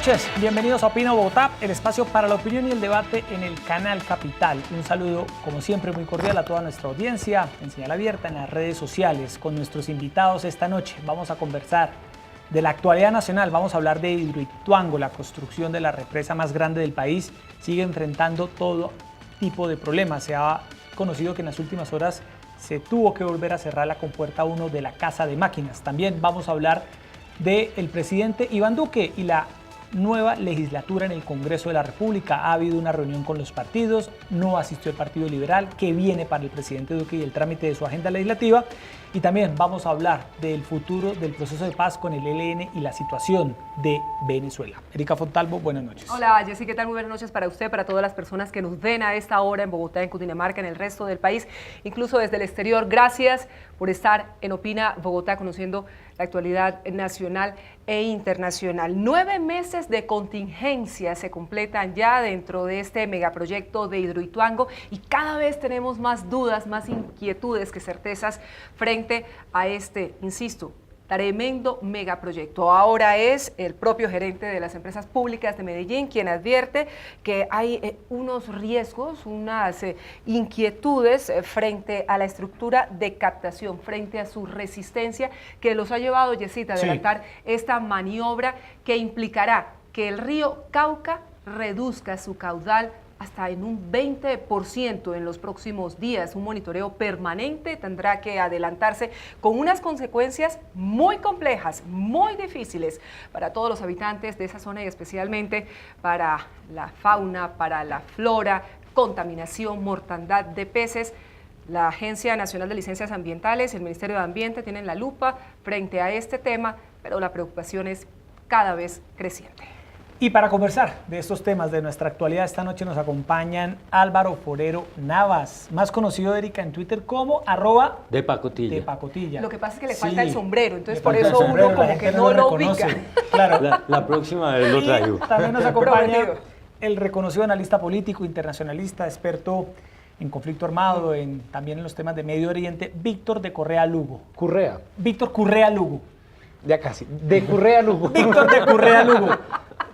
noches, bienvenidos a Opina Bogotá, el espacio para la opinión y el debate en el canal Capital. Un saludo, como siempre, muy cordial a toda nuestra audiencia en señal abierta en las redes sociales. Con nuestros invitados esta noche vamos a conversar de la actualidad nacional, vamos a hablar de Hidroituango, la construcción de la represa más grande del país. Sigue enfrentando todo tipo de problemas. Se ha conocido que en las últimas horas se tuvo que volver a cerrar la compuerta 1 de la Casa de Máquinas. También vamos a hablar del presidente Iván Duque y la nueva legislatura en el Congreso de la República. Ha habido una reunión con los partidos, no asistió el Partido Liberal, que viene para el presidente Duque y el trámite de su agenda legislativa. Y también vamos a hablar del futuro del proceso de paz con el ELN y la situación de Venezuela. Erika Fontalvo, buenas noches. Hola, Jessy, ¿qué tal? Muy buenas noches para usted, para todas las personas que nos ven a esta hora en Bogotá, en Cundinamarca, en el resto del país, incluso desde el exterior. Gracias por estar en Opina Bogotá, conociendo la actualidad nacional e internacional. 9 meses de contingencia se completan ya dentro de este megaproyecto de Hidroituango y cada vez tenemos más dudas, más inquietudes que certezas frente a este, insisto, tremendo megaproyecto. Ahora es el propio gerente de las empresas públicas de Medellín quien advierte que hay unos riesgos, unas inquietudes frente a la estructura de captación, frente a su resistencia que los ha llevado, Yesita, a adelantar esta maniobra que implicará que el río Cauca reduzca su caudal hasta en un 20% en los próximos días. Un monitoreo permanente tendrá que adelantarse con unas consecuencias muy complejas, muy difíciles para todos los habitantes de esa zona y especialmente para la fauna, para la flora, contaminación, mortandad de peces. La Agencia Nacional de Licencias Ambientales y el Ministerio de Ambiente tienen la lupa frente a este tema, pero la preocupación es cada vez creciente. Y para conversar de estos temas de nuestra actualidad, esta noche nos acompañan Álvaro Forero Navas, más conocido, Erika, en Twitter como @depacotilla. Lo que pasa es que le falta el sombrero, entonces por eso uno como que no lo ubica. Claro. La próxima vez lo traigo. También nos acompaña el reconocido analista político, internacionalista, experto en conflicto armado, también en los temas de Medio Oriente, Víctor de Correa Lugo. Víctor Correa Lugo. Ya casi. De Correa Lugo. Víctor de Correa Lugo.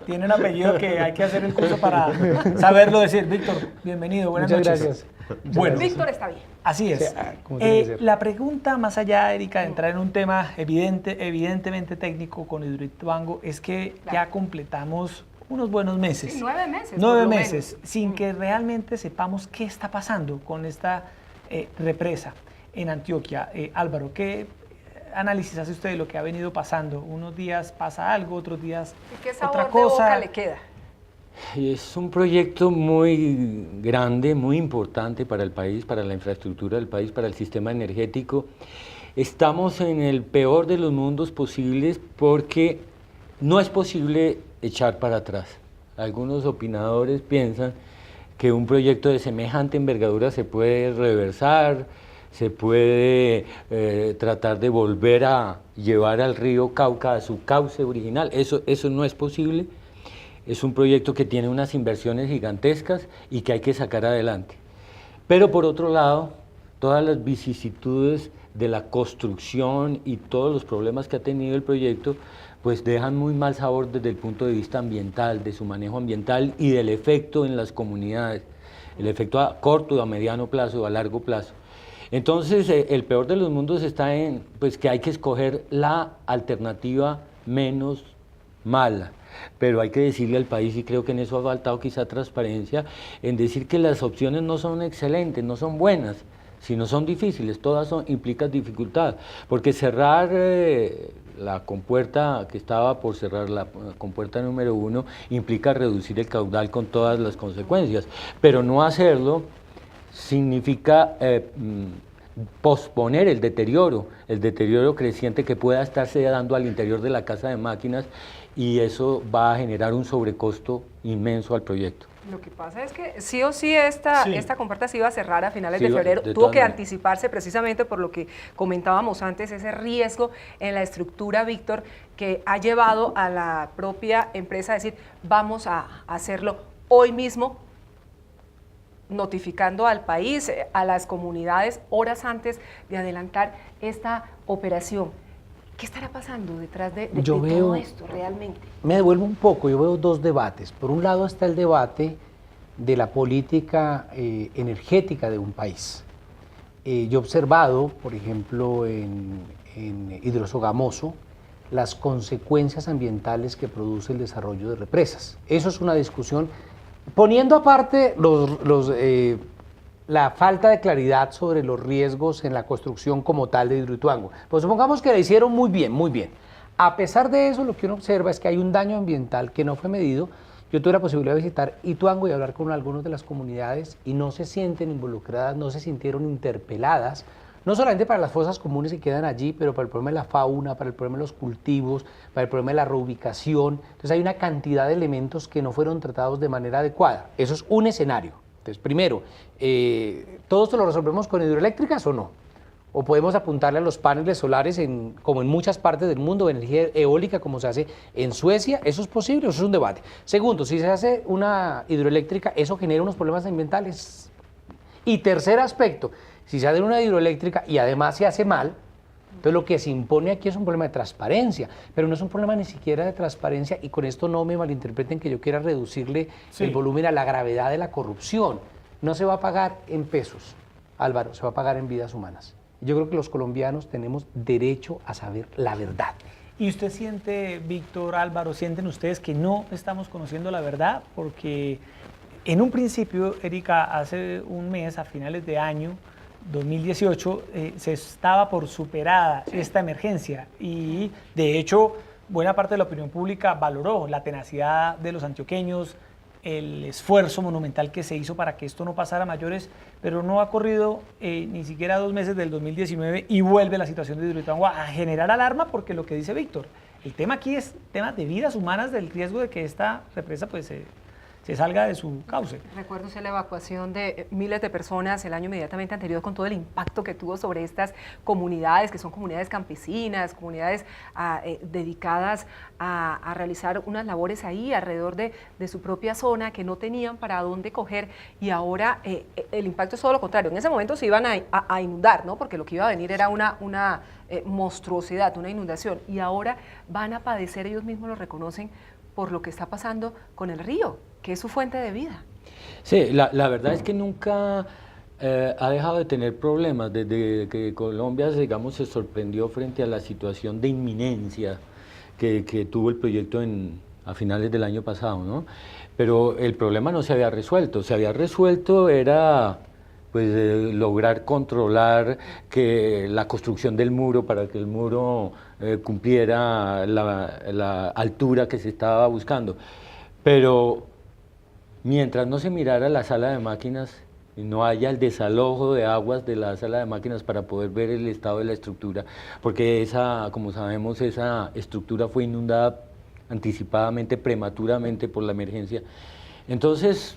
Tiene un apellido que hay que hacer el curso para saberlo decir. Víctor, bienvenido, buenas noches. Gracias. Bueno, Víctor está bien. Así es. La pregunta, más allá, Erika, de entrar en un tema evidentemente técnico con Hidroituango, es que ya completamos unos buenos meses. Sí, 9 meses. 9 meses, sin que realmente sepamos qué está pasando con esta represa en Antioquia. Álvaro, ¿qué análisis hace usted de lo que ha venido pasando? Unos días pasa algo, otros días ¿Y qué sabor otra cosa? de boca le queda? Es un proyecto muy grande, muy importante para el país, para la infraestructura del país, para el sistema energético. Estamos en el peor de los mundos posibles porque no es posible echar para atrás. Algunos opinadores piensan que un proyecto de semejante envergadura se puede reversar, se puede tratar de volver a llevar al río Cauca a su cauce original. Eso no es posible. Es un proyecto que tiene unas inversiones gigantescas y que hay que sacar adelante. Pero por otro lado, todas las vicisitudes de la construcción y todos los problemas que ha tenido el proyecto, pues dejan muy mal sabor desde el punto de vista ambiental, de su manejo ambiental y del efecto en las comunidades, el efecto a corto, a mediano plazo, a largo plazo. Entonces, el peor de los mundos está en pues, que hay que escoger la alternativa menos mala, pero hay que decirle al país, y creo que en eso ha faltado quizá transparencia, en decir que las opciones no son excelentes, no son buenas, sino son difíciles, todas implican dificultad, porque cerrar la compuerta que estaba por cerrar, la compuerta número 1, implica reducir el caudal con todas las consecuencias, pero no hacerlo significa posponer el deterioro creciente que pueda estarse dando al interior de la Casa de Máquinas, y eso va a generar un sobrecosto inmenso al proyecto. Lo que pasa es que sí o sí esta compuerta se iba a cerrar a finales de febrero, tuvo que anticiparse precisamente por lo que comentábamos antes, ese riesgo en la estructura, Víctor, que ha llevado a la propia empresa a decir, vamos a hacerlo hoy mismo, notificando al país, a las comunidades, horas antes de adelantar esta operación. ¿Qué estará pasando detrás de Yo veo, todo esto realmente? me devuelvo un poco, yo veo dos debates. Por un lado está el debate de la política energética de un país. Yo he observado, por ejemplo, en Hidrosogamoso, las consecuencias ambientales que produce el desarrollo de represas. Eso es una discusión, poniendo aparte la falta de claridad sobre los riesgos en la construcción como tal de Hidroituango. Pues supongamos que la hicieron muy bien, muy bien. A pesar de eso, lo que uno observa es que hay un daño ambiental que no fue medido. Yo tuve la posibilidad de visitar Ituango y hablar con algunas de las comunidades y no se sienten involucradas, no se sintieron interpeladas, no solamente para las fosas comunes que quedan allí, pero para el problema de la fauna, para el problema de los cultivos, para el problema de la reubicación. Entonces hay una cantidad de elementos que no fueron tratados de manera adecuada. Eso es un escenario. Entonces, primero, ¿todo esto lo resolvemos con hidroeléctricas o no? O podemos apuntarle a los paneles solares, como en muchas partes del mundo, energía eólica como se hace en Suecia. ¿Eso es posible? Eso es un debate. Segundo, si se hace una hidroeléctrica, eso genera unos problemas ambientales. Y tercer aspecto, si se hace una hidroeléctrica y además se hace mal, entonces lo que se impone aquí es un problema de transparencia, pero no es un problema ni siquiera de transparencia, y con esto no me malinterpreten que yo quiera reducirle el volumen a la gravedad de la corrupción. No se va a pagar en pesos, Álvaro, se va a pagar en vidas humanas. Yo creo que los colombianos tenemos derecho a saber la verdad. ¿Y usted siente, Víctor, Álvaro, sienten ustedes que no estamos conociendo la verdad? Porque en un principio, Erika, hace un mes, a finales de año 2018, se estaba por superada esta emergencia y, de hecho, buena parte de la opinión pública valoró la tenacidad de los antioqueños, el esfuerzo monumental que se hizo para que esto no pasara a mayores, pero no ha corrido ni siquiera 2 meses del 2019 y vuelve la situación de Hidroituango a generar alarma, porque lo que dice Víctor, el tema aquí es tema de vidas humanas, del riesgo de que esta represa pues se salga de su cauce. Recuerdo la evacuación de miles de personas el año inmediatamente anterior, con todo el impacto que tuvo sobre estas comunidades, que son comunidades campesinas, comunidades dedicadas a realizar unas labores ahí alrededor de su propia zona, que no tenían para dónde coger, y ahora el impacto es todo lo contrario. En ese momento se iban a inundar, ¿no? Porque lo que iba a venir era una monstruosidad, una inundación, y ahora van a padecer, ellos mismos lo reconocen, por lo que está pasando con el río, que es su fuente de vida. Sí, la verdad es que nunca ha dejado de tener problemas. Desde que Colombia, digamos, se sorprendió frente a la situación de inminencia que tuvo el proyecto a finales del año pasado, ¿no? Pero el problema no se había resuelto. Se había resuelto era pues lograr controlar que la construcción del muro, para que el muro cumpliera la altura que se estaba buscando. Pero mientras no se mirara la sala de máquinas y no haya el desalojo de aguas de la sala de máquinas para poder ver el estado de la estructura, porque como sabemos, esa estructura fue inundada anticipadamente, prematuramente por la emergencia. Entonces,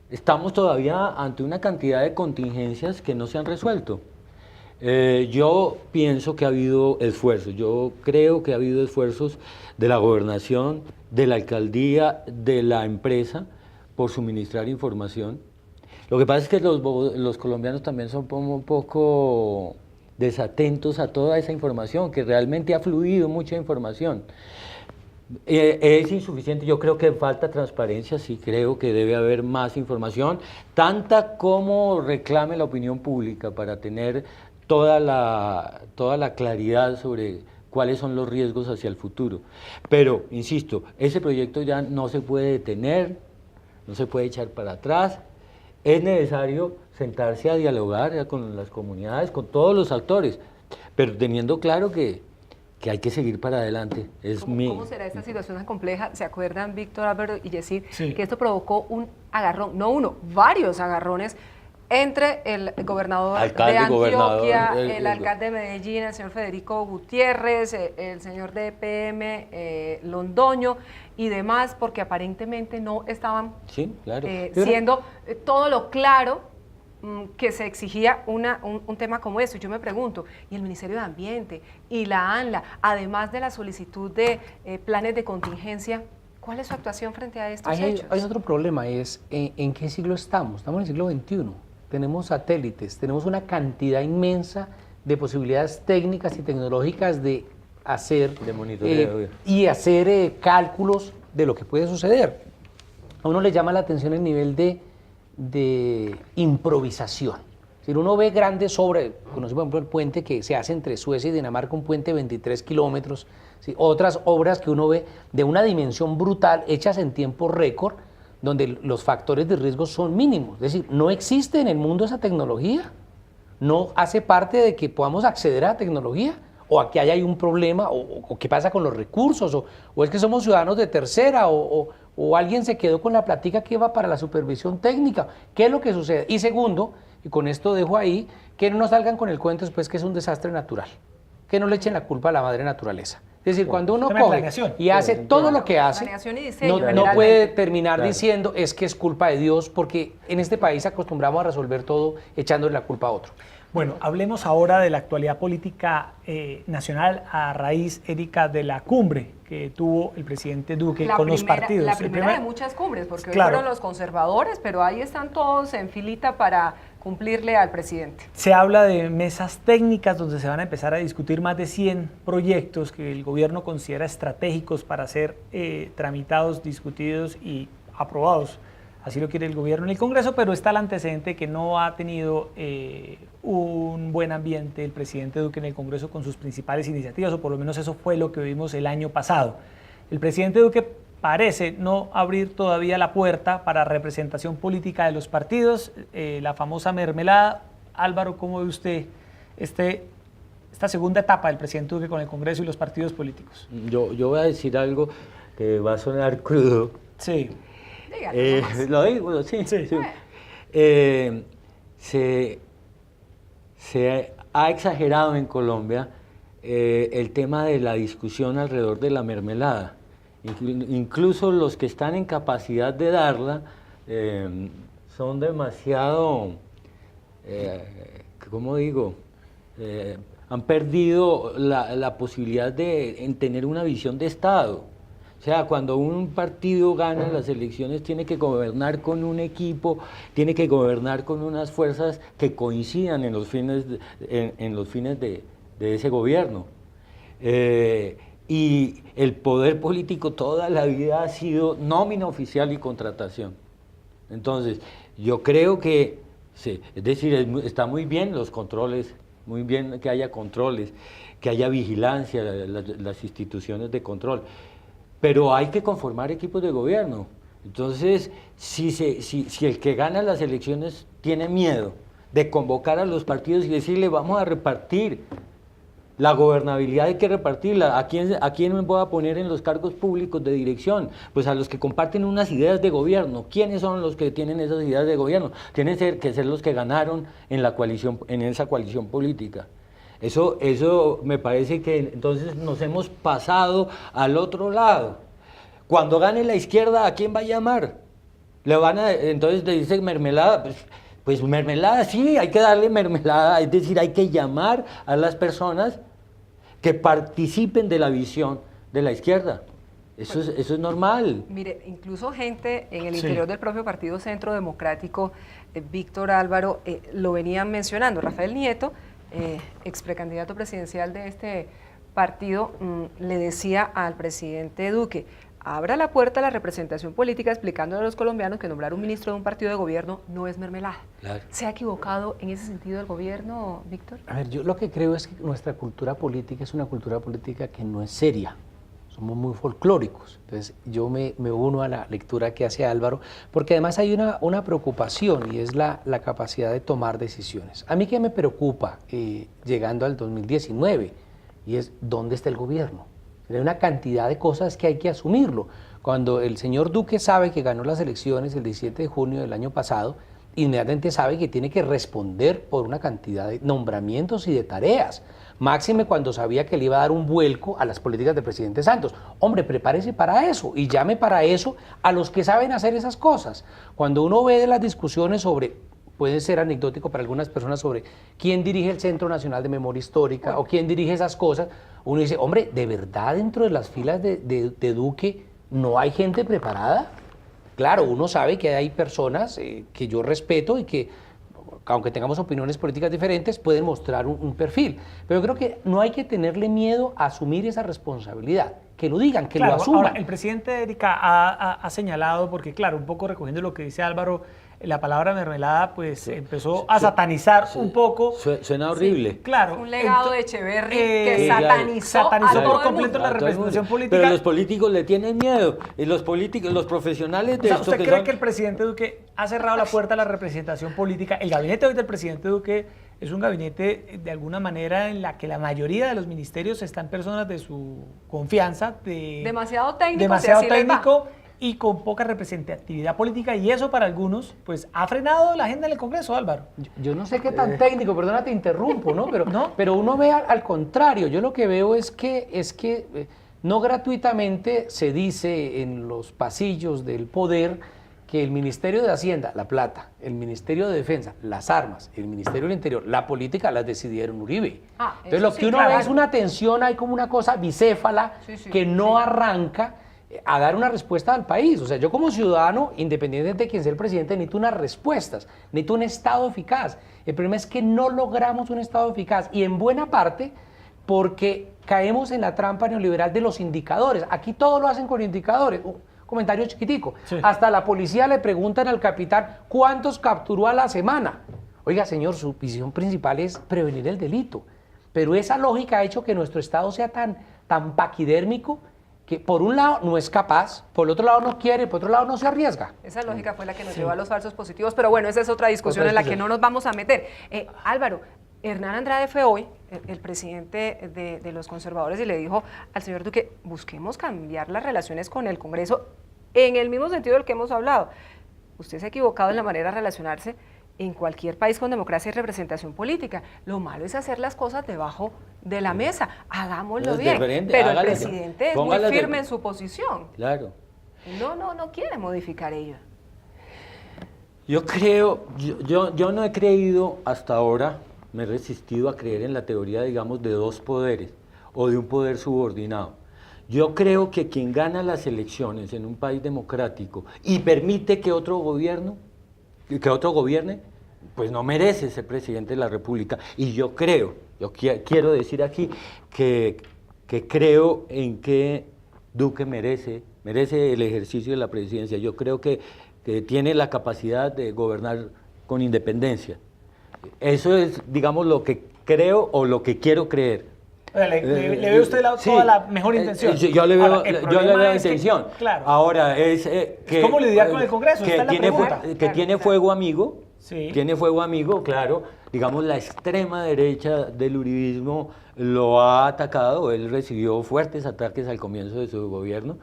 estamos todavía ante una cantidad de contingencias que no se han resuelto. Yo pienso que ha habido esfuerzos, yo creo que ha habido esfuerzos de la gobernación, de la alcaldía, de la empresa, por suministrar información. Lo que pasa es que los colombianos también son un poco desatentos a toda esa información, que realmente ha fluido mucha información. Es insuficiente, yo creo que falta transparencia, sí creo que debe haber más información, tanta como reclame la opinión pública, para tener toda la claridad sobre cuáles son los riesgos hacia el futuro. Pero, insisto, ese proyecto ya no se puede detener, no se puede echar para atrás, es necesario sentarse a dialogar ya con las comunidades, con todos los actores, pero teniendo claro que hay que seguir para adelante. ¿Cómo será esta situación tan compleja? ¿Se acuerdan, Víctor, Álvaro y Yesir, sí, que esto provocó un agarrón, no uno, varios agarrones entre el gobernador de Antioquia, el alcalde de Medellín, el señor Federico Gutiérrez, el señor de EPM, Londoño y demás, porque aparentemente no estaban siendo todo lo claro que se exigía un tema como eso? Y yo me pregunto, ¿y el Ministerio de Ambiente y la ANLA, además de la solicitud de planes de contingencia, cuál es su actuación frente a estos hechos? Hay otro problema, es ¿en qué siglo estamos? Estamos en el siglo XXI, tenemos satélites, tenemos una cantidad inmensa de posibilidades técnicas y tecnológicas de hacer De monitoreo. y hacer cálculos de lo que puede suceder. A uno le llama la atención el nivel de improvisación. Si uno ve grandes obras, conocemos por ejemplo el puente que se hace entre Suecia y Dinamarca, un puente de 23 kilómetros, ¿sí? Otras obras que uno ve de una dimensión brutal, hechas en tiempo récord, donde los factores de riesgo son mínimos. Es decir, no existe en el mundo esa tecnología, no hace parte de que podamos acceder a la tecnología, o aquí hay un problema, o qué pasa con los recursos, o es que somos ciudadanos de tercera, o alguien se quedó con la plática que va para la supervisión técnica. ¿Qué es lo que sucede? Y segundo, y con esto dejo ahí, que no nos salgan con el cuento después que es un desastre natural, que no le echen la culpa a la madre naturaleza. Es decir, cuando uno coge y hace todo lo que hace, no puede terminar diciendo es que es culpa de Dios, porque en este país acostumbramos a resolver todo echándole la culpa a otro. Bueno, hablemos ahora de la actualidad política nacional a raíz, Erika, de la cumbre que tuvo el presidente Duque con los partidos. La primera de muchas cumbres, porque hoy fueron los conservadores, pero ahí están todos en filita para cumplirle al presidente. Se habla de mesas técnicas donde se van a empezar a discutir más de 100 proyectos que el gobierno considera estratégicos para ser tramitados, discutidos y aprobados. Así lo quiere el gobierno en el Congreso, pero está el antecedente que no ha tenido un buen ambiente el presidente Duque en el Congreso con sus principales iniciativas, o por lo menos eso fue lo que vimos el año pasado. El presidente Duque parece no abrir todavía la puerta para representación política de los partidos, la famosa mermelada. Álvaro, ¿cómo ve usted esta segunda etapa del presidente Duque con el Congreso y los partidos políticos? Yo voy a decir algo que va a sonar crudo. Sí. Lo digo, sí. Se ha exagerado en Colombia el tema de la discusión alrededor de la mermelada. Incluso los que están en capacidad de darla son demasiado, ¿cómo digo? Han perdido la posibilidad de tener una visión de Estado. O sea, cuando un partido gana las elecciones tiene que gobernar con un equipo, tiene que gobernar con unas fuerzas que coincidan en los fines de ese gobierno. Y el poder político toda la vida ha sido nómina oficial y contratación. Entonces, yo creo que, sí, es decir, está muy bien los controles, muy bien que haya controles, que haya vigilancia, las instituciones de control, pero hay que conformar equipos de gobierno. Entonces, si el que gana las elecciones tiene miedo de convocar a los partidos y decirle vamos a repartir la gobernabilidad, hay que repartirla. ¿A quién me voy a poner en los cargos públicos de dirección? Pues a los que comparten unas ideas de gobierno. ¿Quiénes son los que tienen esas ideas de gobierno? Tienen que ser los que ganaron en esa coalición política. Eso me parece que entonces nos hemos pasado al otro lado. Cuando gane la izquierda, ¿a quién va a llamar? Entonces le dice mermelada, pues mermelada, sí, hay que darle mermelada, es decir, hay que llamar a las personas que participen de la visión de la izquierda. Eso es normal. Mire, incluso gente en el interior del propio Partido Centro Democrático, Víctor Álvaro, lo venían mencionando. Rafael Nieto, ex precandidato presidencial de este partido, le decía al presidente Duque, abra la puerta a la representación política explicándole a los colombianos que nombrar un ministro de un partido de gobierno no es mermelada. Claro. ¿Se ha equivocado en ese sentido el gobierno, Víctor? A ver, yo lo que creo es que nuestra cultura política es una cultura política que no es seria. Somos muy folclóricos. Entonces yo me uno a la lectura que hace Álvaro, porque además hay una preocupación y es la capacidad de tomar decisiones. A mí que me preocupa llegando al 2019 y es ¿dónde está el gobierno? Hay una cantidad de cosas que hay que asumirlo. Cuando el señor Duque sabe que ganó las elecciones el 17 de junio del año pasado, inmediatamente sabe que tiene que responder por una cantidad de nombramientos y de tareas. Máxime cuando sabía que le iba a dar un vuelco a las políticas del presidente Santos. Hombre, prepárese para eso y llame para eso a los que saben hacer esas cosas. Cuando uno ve de las discusiones sobre, puede ser anecdótico para algunas personas, sobre quién dirige el Centro Nacional de Memoria Histórica o quién dirige esas cosas, uno dice, hombre, ¿de verdad dentro de las filas de Duque no hay gente preparada? Claro, uno sabe que hay personas que yo respeto y que aunque tengamos opiniones políticas diferentes, pueden mostrar un perfil. Pero yo creo que no hay que tenerle miedo a asumir esa responsabilidad. Que lo digan, que claro, lo asuman. Ahora, el presidente Erika ha señalado, porque claro, un poco recogiendo lo que dice Álvaro, la palabra mermelada pues empezó a satanizar un poco. Suena horrible. Sí, claro. Un legado de Echeverry que satanizó por completo la representación política. Pero los políticos le tienen miedo. Y los políticos, los profesionales de esto ¿Usted cree que el presidente Duque ha cerrado la puerta a la representación política? El gabinete hoy del presidente Duque es un gabinete de alguna manera en la que la mayoría de los ministerios están personas de su confianza. Demasiado técnico. Demasiado técnico y con poca representatividad política, y eso para algunos pues ha frenado la agenda en el Congreso, Álvaro. Yo no sé qué tan técnico, perdona, te interrumpo, ¿no? Pero, ¿no? Pero uno ve al contrario. Yo lo que veo es que no gratuitamente se dice en los pasillos del poder que el Ministerio de Hacienda, la plata, el Ministerio de Defensa, las armas, el Ministerio del Interior, la política las decidieron Uribe. Entonces lo que uno ve es una tensión, hay como una cosa bicéfala que no arranca a dar una respuesta al país. O sea, yo como ciudadano, independientemente de quién sea el presidente, necesito unas respuestas, necesito un Estado eficaz. El problema es que no logramos un Estado eficaz, y en buena parte porque caemos en la trampa neoliberal de los indicadores. Aquí todo lo hacen con indicadores. Un comentario chiquitico. Sí. Hasta la policía le preguntan al capitán cuántos capturó a la semana. Oiga, señor, su visión principal es prevenir el delito. Pero esa lógica ha hecho que nuestro Estado sea tan paquidérmico que por un lado no es capaz, por el otro lado no quiere, por otro lado no se arriesga. Esa lógica fue la que nos llevó a los falsos positivos, pero bueno, esa es otra discusión en la que no nos vamos a meter. Álvaro, Hernán Andrade fue hoy el presidente de los conservadores y le dijo al señor Duque, busquemos cambiar las relaciones con el Congreso en el mismo sentido del que hemos hablado. Usted se ha equivocado en la manera de relacionarse. En cualquier país con democracia y representación política, lo malo es hacer las cosas debajo de la mesa. Hagámoslo bien. Pero el presidente es muy firme en su posición. Claro. No quiere modificar ello. Yo creo, yo no he creído hasta ahora, me he resistido a creer en la teoría, digamos, de dos poderes o de un poder subordinado. Yo creo que quien gana las elecciones en un país democrático y permite que otro gobierne, pues no merece ser presidente de la República. Y yo quiero decir aquí que creo en que Duque merece el ejercicio de la presidencia. Yo creo que tiene la capacidad de gobernar con independencia. Eso es, digamos, lo que creo o lo que quiero creer. ¿Le ve usted toda la mejor intención? Yo le veo intención. Claro. Ahora, es cómo lidiar con el Congreso. Que tiene fuego amigo. Sí. Tiene fuego amigo, claro. Digamos, la extrema derecha del uribismo lo ha atacado. Él recibió fuertes ataques al comienzo de su gobierno.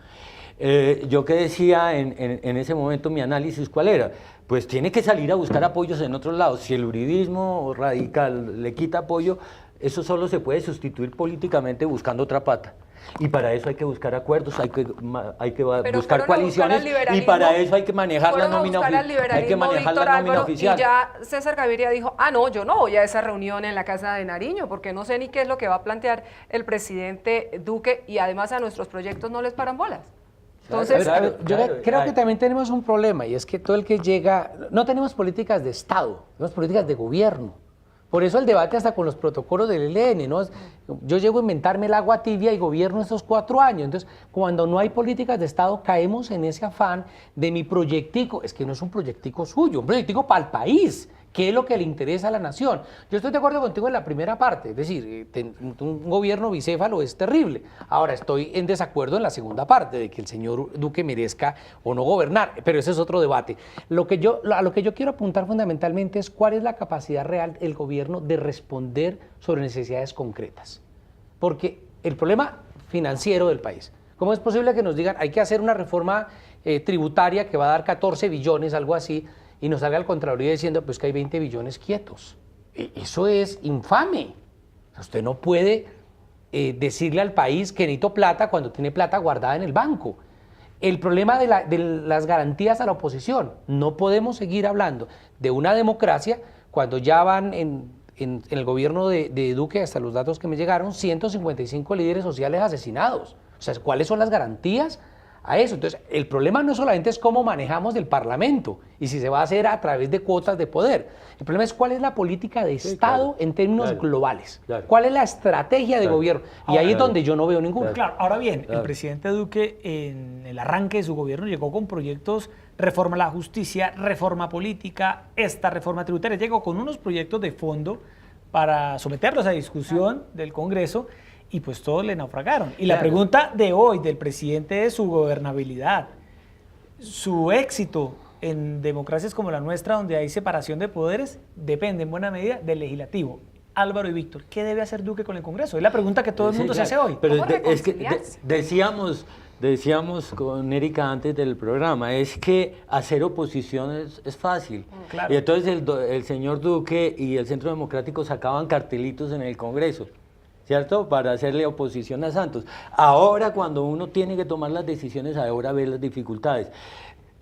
Yo que decía en ese momento, mi análisis, ¿cuál era? Pues tiene que salir a buscar apoyos en otros lados. Si el uribismo radical le quita apoyo, eso solo se puede sustituir políticamente buscando otra pata. Y para eso hay que buscar acuerdos, hay que buscar coaliciones, y para eso hay que manejar la nómina oficial. Y ya César Gaviria dijo, no, yo no voy a esa reunión en la Casa de Nariño, porque no sé ni qué es lo que va a plantear el presidente Duque, y además a nuestros proyectos no les paran bolas. Entonces, yo creo que también tenemos un problema, y es que todo el que llega, no tenemos políticas de Estado, tenemos políticas de gobierno. Por eso el debate hasta con los protocolos del ELN, ¿no? Yo llego a inventarme el agua tibia y gobierno estos 4 años. Entonces, cuando no hay políticas de Estado, caemos en ese afán de mi proyectico. Es que no es un proyectico suyo, un proyectico para el país. ¿Qué es lo que le interesa a la nación? Yo estoy de acuerdo contigo en la primera parte, es decir, un gobierno bicéfalo es terrible. Ahora, estoy en desacuerdo en la segunda parte, de que el señor Duque merezca o no gobernar, pero ese es otro debate. A lo que yo quiero apuntar fundamentalmente es cuál es la capacidad real del gobierno de responder sobre necesidades concretas. Porque el problema financiero del país, ¿cómo es posible que nos digan hay que hacer una reforma tributaria que va a dar 14 billones, algo así, y nos salga el Contraloría diciendo pues que hay 20 billones quietos? Eso es infame. Usted no puede decirle al país que necesito plata cuando tiene plata guardada en el banco. El problema de las garantías a la oposición. No podemos seguir hablando de una democracia cuando ya van en el gobierno de Duque, hasta los datos que me llegaron, 155 líderes sociales asesinados. O sea, ¿cuáles son las garantías a eso. Entonces, el problema no solamente es cómo manejamos el Parlamento y si se va a hacer a través de cuotas de poder. El problema es cuál es la política de Estado en términos globales. Cuál es la estrategia de gobierno. Y ahí es donde yo no veo ninguna. Claro, ahora bien, el presidente Duque en el arranque de su gobierno llegó con proyectos, reforma a la justicia, reforma política, esta reforma tributaria. Llegó con unos proyectos de fondo para someterlos a discusión del Congreso y pues todos le naufragaron. Y la pregunta de hoy del presidente es su gobernabilidad, su éxito en democracias como la nuestra, donde hay separación de poderes, depende en buena medida del legislativo. Álvaro y Víctor, ¿qué debe hacer Duque con el Congreso? Es la pregunta que todo el mundo se hace hoy. Pero es que decíamos con Erika antes del programa, es que hacer oposición es fácil. Claro. Y entonces el señor Duque y el Centro Democrático sacaban cartelitos en el Congreso, ¿cierto? Para hacerle oposición a Santos. Ahora cuando uno tiene que tomar las decisiones, ahora ve las dificultades.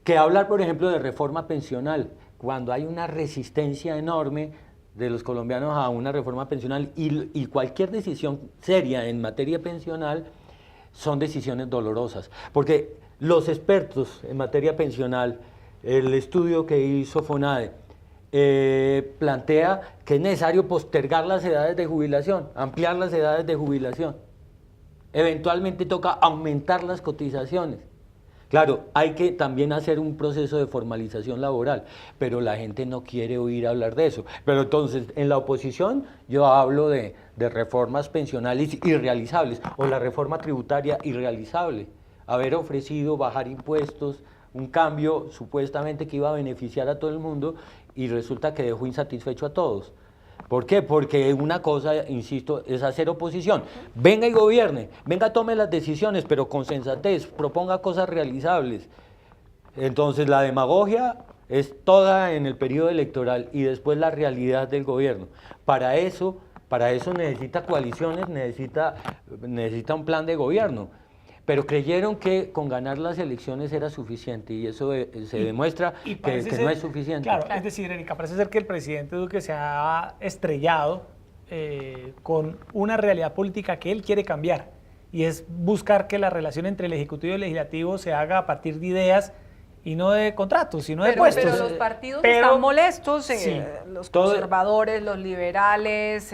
Que hablar, por ejemplo, de reforma pensional, cuando hay una resistencia enorme de los colombianos a una reforma pensional y cualquier decisión seria en materia pensional son decisiones dolorosas, porque los expertos en materia pensional, el estudio que hizo FONADE, plantea que es necesario postergar las edades de jubilación, ampliar las edades de jubilación. Eventualmente toca aumentar las cotizaciones. Claro, hay que también hacer un proceso de formalización laboral, pero la gente no quiere oír hablar de eso. Pero entonces, en la oposición yo hablo de reformas pensionales irrealizables, o la reforma tributaria irrealizable. Haber ofrecido bajar impuestos, un cambio supuestamente que iba a beneficiar a todo el mundo, y resulta que dejó insatisfecho a todos. ¿Por qué? Porque una cosa, insisto, es hacer oposición. Venga y gobierne, venga, tome las decisiones, pero con sensatez, proponga cosas realizables. Entonces la demagogia es toda en el periodo electoral y después la realidad del gobierno. Para eso necesita coaliciones, necesita un plan de gobierno. Pero creyeron que con ganar las elecciones era suficiente y eso se demuestra que no es suficiente. Claro, es decir, Erika, parece ser que el presidente Duque se ha estrellado con una realidad política que él quiere cambiar, y es buscar que la relación entre el Ejecutivo y el Legislativo se haga a partir de ideas y no de contratos, sino de puestos. Pero los partidos están molestos, sí, los conservadores, los liberales,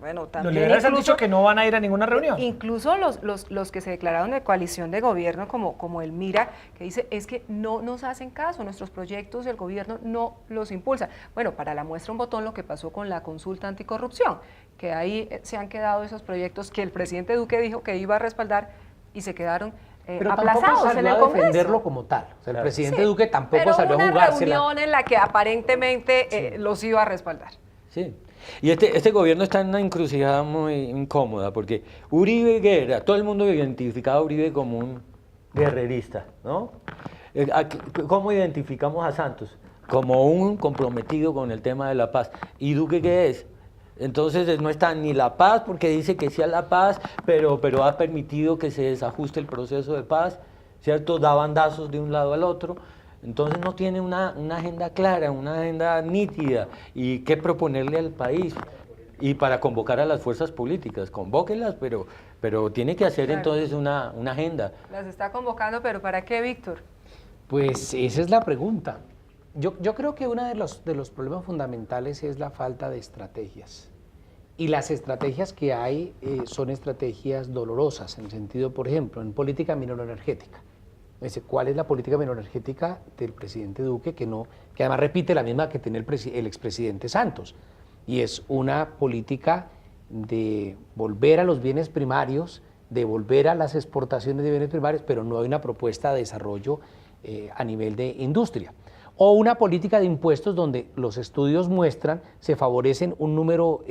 bueno, también... Los liberales han dicho que no van a ir a ninguna reunión. Incluso los que se declararon de coalición de gobierno, como el MIRA, que dice, es que no nos hacen caso, nuestros proyectos el gobierno no los impulsa. Bueno, para la muestra un botón lo que pasó con la consulta anticorrupción, que ahí se han quedado esos proyectos que el presidente Duque dijo que iba a respaldar y se quedaron pero aplazados tampoco en el salió a Congreso. defenderlo como tal. O sea, el presidente Duque tampoco pero salió a jugársela. una reunión en la que aparentemente los iba a respaldar. Sí. Y este gobierno está en una encrucijada muy incómoda, porque Uribe Guerra, todo el mundo identificaba a Uribe como un guerrerista, ¿no? ¿Cómo identificamos a Santos? Como un comprometido con el tema de la paz. ¿Y Duque qué es? Entonces no está ni la paz, porque dice que sí a la paz, pero ha permitido que se desajuste el proceso de paz, ¿cierto? Da bandazos de un lado al otro. Entonces no tiene una agenda clara, una agenda nítida, y qué proponerle al país. Y para convocar a las fuerzas políticas, convóquenlas, pero tiene que hacer entonces una agenda. Las está convocando, pero ¿para qué, Víctor? Pues esa es la pregunta. Yo creo que uno de los problemas fundamentales es la falta de estrategias. Y las estrategias que hay son estrategias dolorosas, en el sentido, por ejemplo, en política mineroenergética. ¿Cuál es la política mineroenergética del presidente Duque, que además repite la misma que tiene el expresidente Santos? Y es una política de volver a los bienes primarios, de volver a las exportaciones de bienes primarios, pero no hay una propuesta de desarrollo a nivel de industria. O una política de impuestos donde los estudios muestran se favorecen un número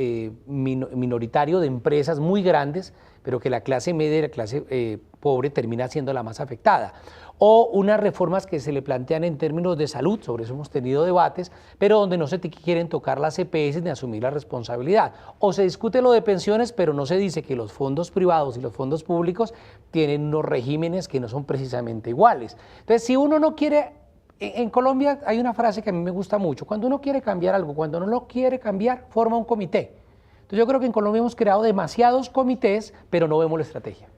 minoritario de empresas muy grandes, pero que la clase media y la clase pobre termina siendo la más afectada. O unas reformas que se le plantean en términos de salud, sobre eso hemos tenido debates, pero donde no se quieren tocar las EPS ni asumir la responsabilidad. O se discute lo de pensiones, pero no se dice que los fondos privados y los fondos públicos tienen unos regímenes que no son precisamente iguales. Entonces, si uno no quiere... En Colombia hay una frase que a mí me gusta mucho: cuando uno quiere cambiar algo, cuando no lo quiere cambiar, forma un comité. Entonces yo creo que en Colombia hemos creado demasiados comités, pero no vemos la estrategia.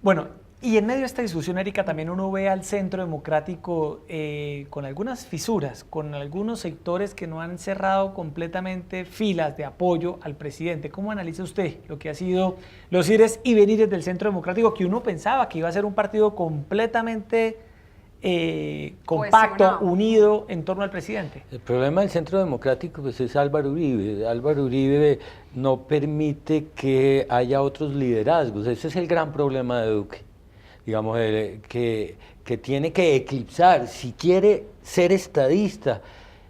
Bueno, Y en medio de esta discusión, Erika, también uno ve al Centro Democrático con algunas fisuras, con algunos sectores que no han cerrado completamente filas de apoyo al presidente. ¿Cómo analiza usted lo que ha sido los ires y venires del Centro Democrático, que uno pensaba que iba a ser un partido completamente compacto, unido en torno al presidente? El problema del Centro Democrático pues, es Álvaro Uribe. Álvaro Uribe no permite que haya otros liderazgos. Ese es el gran problema de Duque. Digamos, que tiene que eclipsar, si quiere ser estadista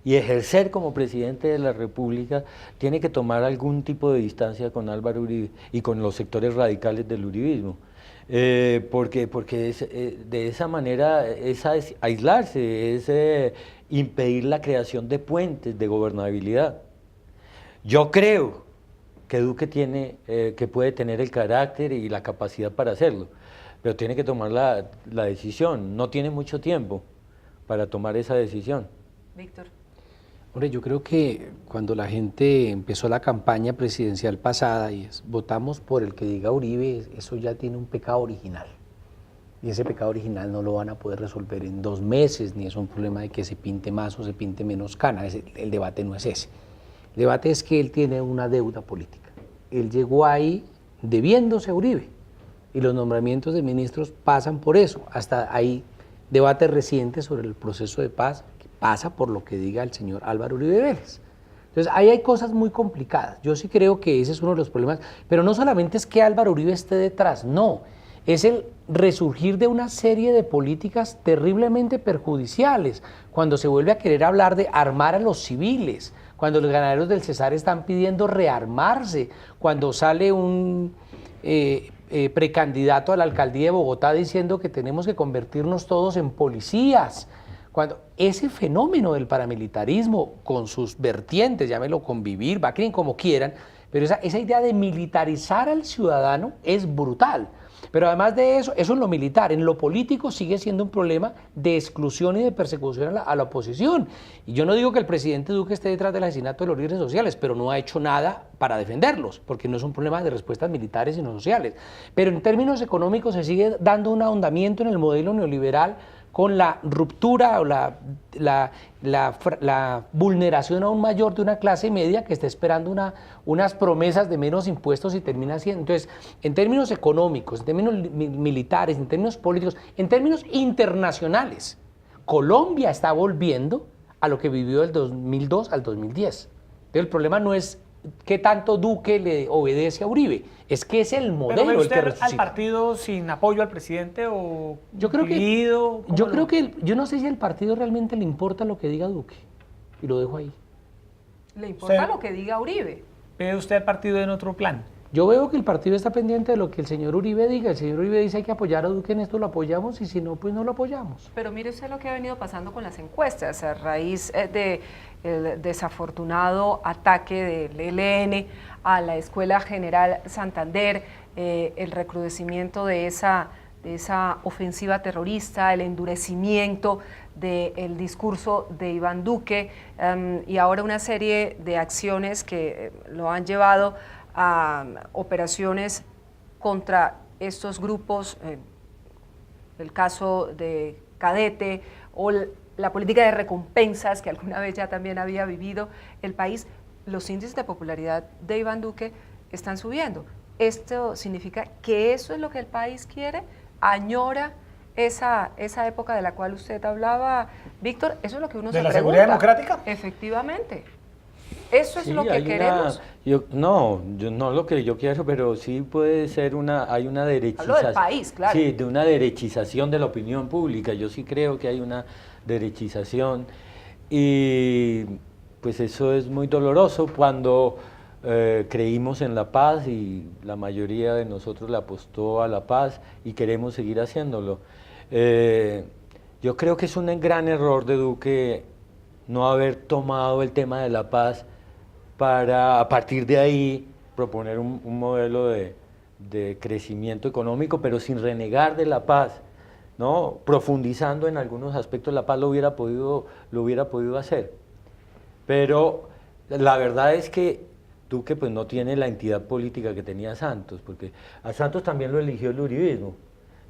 y ejercer como presidente de la República, tiene que tomar algún tipo de distancia con Álvaro Uribe y con los sectores radicales del uribismo. Porque de esa manera es aislarse, es impedir la creación de puentes de gobernabilidad. Yo creo que Duque que puede tener el carácter y la capacidad para hacerlo, pero tiene que tomar la decisión, no tiene mucho tiempo para tomar esa decisión. Víctor. Hombre, yo creo que cuando la gente empezó la campaña presidencial pasada y votamos por el que diga Uribe, eso ya tiene un pecado original. Y ese pecado original no lo van a poder resolver en 2 meses, ni es un problema de que se pinte más o se pinte menos cana. El debate no es ese. El debate es que él tiene una deuda política. Él llegó ahí debiéndose a Uribe. Y los nombramientos de ministros pasan por eso. Hasta hay debates recientes sobre el proceso de paz que pasa por lo que diga el señor Álvaro Uribe Vélez. Entonces ahí hay cosas muy complicadas. Yo sí creo que ese es uno de los problemas, pero no solamente es que Álvaro Uribe esté detrás, no, es el resurgir de una serie de políticas terriblemente perjudiciales, cuando se vuelve a querer hablar de armar a los civiles, cuando los ganaderos del Cesar están pidiendo rearmarse, cuando sale un precandidato a la alcaldía de Bogotá diciendo que tenemos que convertirnos todos en policías. Cuando ese fenómeno del paramilitarismo con sus vertientes, llámelo convivir, Bacrin, como quieran, pero esa idea de militarizar al ciudadano es brutal. Pero además de eso es lo militar. En lo político sigue siendo un problema de exclusión y de persecución a la oposición. Y yo no digo que el presidente Duque esté detrás del asesinato de los líderes sociales, pero no ha hecho nada para defenderlos, porque no es un problema de respuestas militares sino sociales. Pero en términos económicos se sigue dando un ahondamiento en el modelo neoliberal con la ruptura o la vulneración aún mayor de una clase media que está esperando unas promesas de menos impuestos y termina siendo. Entonces, en términos económicos, en términos militares, en términos políticos, en términos internacionales, Colombia está volviendo a lo que vivió del 2002 al 2010. Entonces, el problema no es qué tanto Duque le obedece a Uribe, es que es el modelo. ¿Pero ve usted el que resucita al partido sin apoyo al presidente o yo creo dividido? yo no sé si al partido realmente le importa lo que diga Duque, y lo dejo ahí. ¿Le importa Usted- lo que diga Uribe? ¿Ve usted al partido en otro plan? Yo veo que el partido está pendiente de lo que el señor Uribe diga. El señor Uribe dice hay que apoyar a Duque en esto, lo apoyamos, y si no, pues no lo apoyamos. Pero mire usted lo que ha venido pasando con las encuestas a raíz del desafortunado ataque del ELN a la Escuela General Santander, el recrudecimiento de esa ofensiva terrorista, el endurecimiento del discurso de Iván Duque y ahora una serie de acciones que lo han llevado a operaciones contra estos grupos, el caso de Cadete o la política de recompensas que alguna vez ya también había vivido el país. Los índices de popularidad de Iván Duque están subiendo. ¿Esto significa que eso es lo que el país quiere? ¿Añora esa época de la cual usted hablaba, Víctor? Eso es lo que uno se ¿De la pregunta. seguridad democrática? Efectivamente. ¿Eso es Sí, lo que queremos? No lo que yo quiero, pero sí puede ser hay una derechización. Hablo del país, claro. Sí, de una derechización de la opinión pública. Yo sí creo que hay una derechización y pues eso es muy doloroso cuando creímos en la paz y la mayoría de nosotros le apostó a la paz y queremos seguir haciéndolo. Yo creo que es un gran error de Duque no haber tomado el tema de la paz para a partir de ahí proponer un modelo de crecimiento económico, pero sin renegar de la paz, ¿no? Profundizando en algunos aspectos la paz lo hubiera podido hacer. Pero la verdad es que Duque pues no tiene la entidad política que tenía Santos, porque a Santos también lo eligió el uribismo.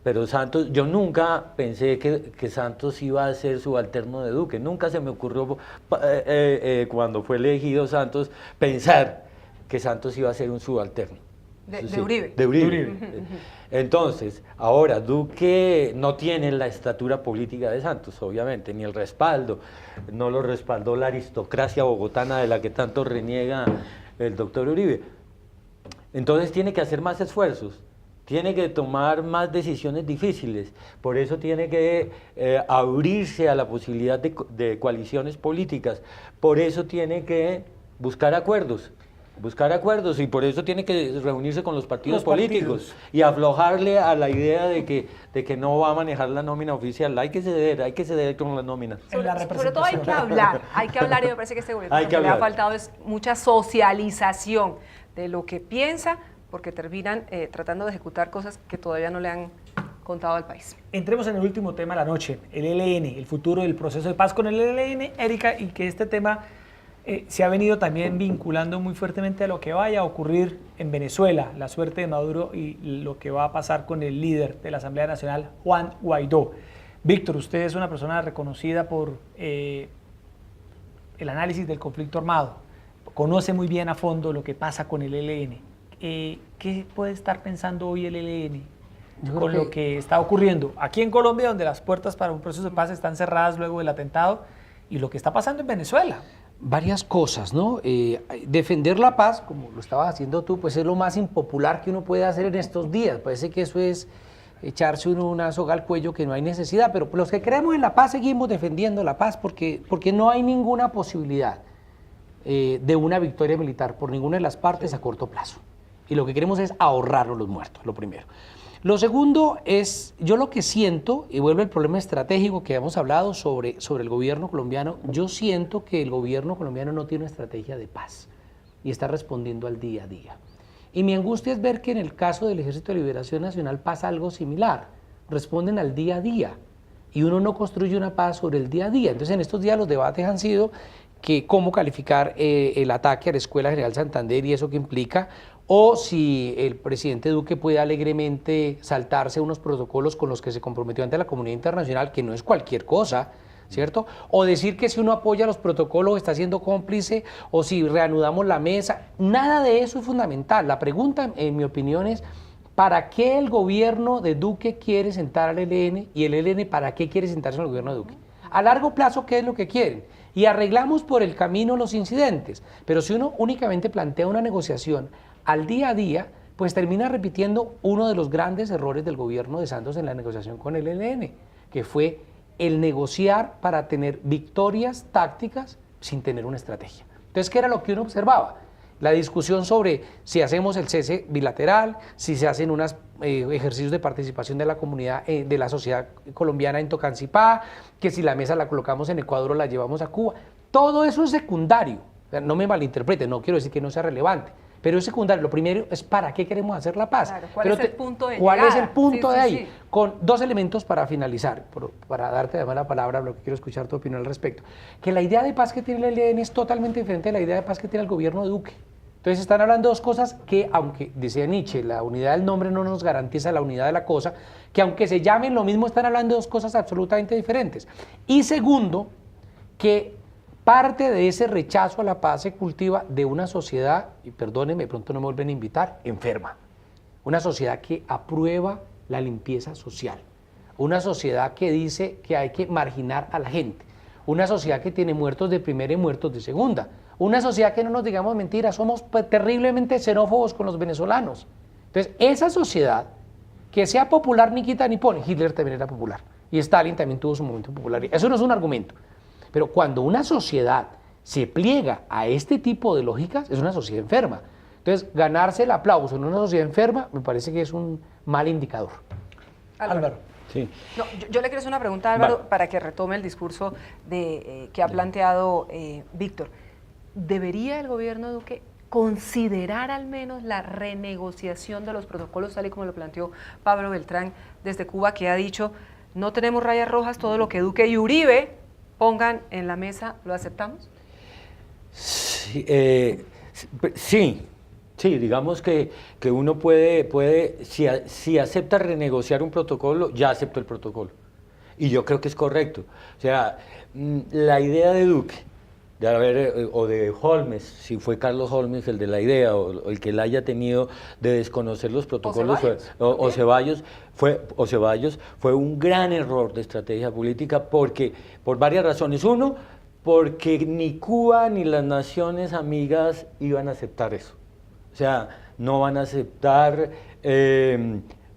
Pero Santos, yo nunca pensé que Santos iba a ser subalterno de Duque, nunca se me ocurrió cuando fue elegido Santos pensar que Santos iba a ser un subalterno. De Uribe. De Uribe. Entonces, ahora Duque no tiene la estatura política de Santos, obviamente, ni el respaldo, no lo respaldó la aristocracia bogotana de la que tanto reniega el doctor Uribe. Entonces tiene que hacer más esfuerzos. Tiene que tomar más decisiones difíciles, por eso tiene que abrirse a la posibilidad de coaliciones políticas, por eso tiene que buscar acuerdos y por eso tiene que reunirse con los partidos políticos y aflojarle a la idea de que no va a manejar la nómina oficial. Hay que ceder con la nómina. Sobre todo hay que hablar y me parece que este gobierno lo que le ha faltado es mucha socialización de lo que piensa, porque terminan tratando de ejecutar cosas que todavía no le han contado al país. Entremos en el último tema de la noche, el ELN, el futuro del proceso de paz con el ELN, Erika, y que este tema se ha venido también vinculando muy fuertemente a lo que vaya a ocurrir en Venezuela, la suerte de Maduro y lo que va a pasar con el líder de la Asamblea Nacional, Juan Guaidó. Víctor, usted es una persona reconocida por el análisis del conflicto armado, conoce muy bien a fondo lo que pasa con el ELN. ¿Qué puede estar pensando hoy el ELN con lo que está ocurriendo aquí en Colombia, donde las puertas para un proceso de paz están cerradas luego del atentado, y lo que está pasando en Venezuela? Varias cosas, ¿no? Defender la paz, como lo estabas haciendo tú, pues es lo más impopular que uno puede hacer en estos días. Parece que eso es echarse uno una soga al cuello, que no hay necesidad, pero los que creemos en la paz seguimos defendiendo la paz porque no hay ninguna posibilidad de una victoria militar por ninguna de las partes a corto plazo. Y lo que queremos es ahorrarnos los muertos, lo primero. Lo segundo es, yo lo que siento, y vuelve el problema estratégico que hemos hablado sobre el gobierno colombiano, yo siento que el gobierno colombiano no tiene una estrategia de paz y está respondiendo al día a día. Y mi angustia es ver que en el caso del Ejército de Liberación Nacional pasa algo similar, responden al día a día y uno no construye una paz sobre el día a día. Entonces en estos días los debates han sido que cómo calificar el ataque a la Escuela General Santander y eso que implica, o si el presidente Duque puede alegremente saltarse unos protocolos con los que se comprometió ante la comunidad internacional, que no es cualquier cosa, ¿cierto? O decir que si uno apoya los protocolos está siendo cómplice, o si reanudamos la mesa. Nada de eso es fundamental. La pregunta, en mi opinión, es ¿para qué el gobierno de Duque quiere sentar al ELN y el ELN para qué quiere sentarse en el gobierno de Duque? A largo plazo, ¿qué es lo que quieren? Y arreglamos por el camino los incidentes. Pero si uno únicamente plantea una negociación al día a día, pues termina repitiendo uno de los grandes errores del gobierno de Santos en la negociación con el ELN, que fue el negociar para tener victorias tácticas sin tener una estrategia. Entonces, ¿qué era lo que uno observaba? La discusión sobre si hacemos el cese bilateral, si se hacen unos ejercicios de participación de la comunidad, de la sociedad colombiana en Tocancipá, que si la mesa la colocamos en Ecuador o la llevamos a Cuba. Todo eso es secundario. O sea, no me malinterpreten, no quiero decir que no sea relevante, pero es secundario. Lo primero es para qué queremos hacer la paz. Claro, ¿cuál es el punto de ¿Cuál llegada? es el punto de ahí? Sí. Con dos elementos para finalizar, para darte además la palabra, lo que quiero escuchar tu opinión al respecto. Que la idea de paz que tiene el ELN es totalmente diferente a la idea de paz que tiene el gobierno de Duque. Entonces están hablando de dos cosas que, aunque decía Nietzsche, la unidad del nombre no nos garantiza la unidad de la cosa, que aunque se llamen lo mismo, están hablando de dos cosas absolutamente diferentes. Y segundo, que parte de ese rechazo a la paz se cultiva de una sociedad, y perdónenme, pronto no me vuelven a invitar, enferma. Una sociedad que aprueba la limpieza social. Una sociedad que dice que hay que marginar a la gente. Una sociedad que tiene muertos de primera y muertos de segunda. Una sociedad que no nos digamos mentiras, somos terriblemente xenófobos con los venezolanos. Entonces, esa sociedad, que sea popular ni quita ni pone, Hitler también era popular, y Stalin también tuvo su momento de popularidad. Eso no es un argumento. Pero cuando una sociedad se pliega a este tipo de lógicas, es una sociedad enferma. Entonces, ganarse el aplauso en una sociedad enferma me parece que es un mal indicador. Álvaro. Sí. No, yo le quiero hacer una pregunta a Álvaro para que retome el discurso que ha planteado Víctor. ¿Debería el gobierno de Duque considerar al menos la renegociación de los protocolos, tal y como lo planteó Pablo Beltrán desde Cuba, que ha dicho, no tenemos rayas rojas, todo lo que Duque y Uribe pongan en la mesa, ¿lo aceptamos? Sí, Sí, digamos que uno puede si acepta renegociar un protocolo, ya aceptó el protocolo. Y yo creo que es correcto. O sea, la idea de Duque, o de Holmes, si fue Carlos Holmes el de la idea, o el que la haya tenido de desconocer los protocolos, o Ceballos, fue un gran error de estrategia política porque, por varias razones. Uno, porque ni Cuba ni las naciones amigas iban a aceptar eso. O sea, no van a aceptar